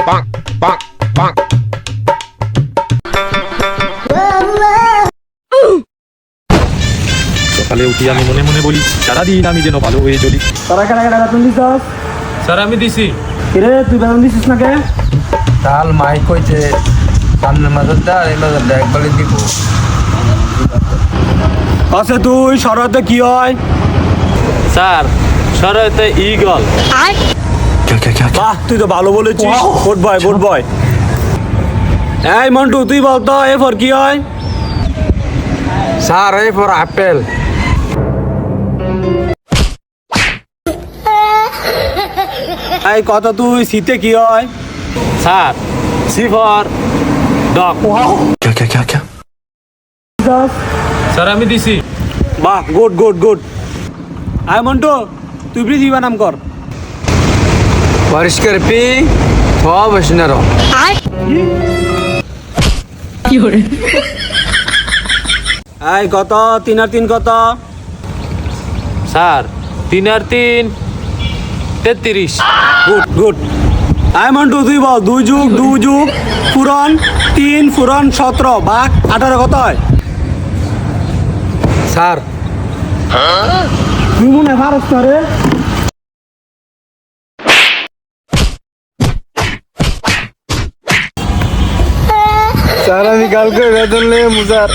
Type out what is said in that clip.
সকালে উঠি আমি মনে মনে বলি সারাদিন আমি যেন ভালো হয়ে চলি। তোরা কেনা কেনা বেতন দিছস? স্যার আমি দিছি। কিরে তুই বেতন দিছিস না কে? কাল মাই কইছে সামনের মাসের দা এই মাসের দা একবারই দিব। আচ্ছা তুই শরতে কি হয়? স্যার শরতে ঈগল। বাহ তুই তো ভালো বলেছিস। Good boy good boy. এই মন্টু তুই বলতো এরপর কি হয়? স্যার এই ফর আপেল। এই কত তুই শীতে কি হয়? Sir C for dog. Sir আমি দিছি। বাহ গুড গুড গুড। আয় মন্টু তুই পৃথিবী নাম কর। পরিষ্কার পি সব বসিনার এই কত 3 আর 3 কত? স্যার 3 আর 3 33। Good good. আয় মন্টু তুই বল 2 যুগ 2 যুগ পুরন 3 পুরন 17 ভাগ 18 কত হয়? স্যার তুই মনে পারস না রে। স্যার আমি কালকে বেতন নিয়ে মুজার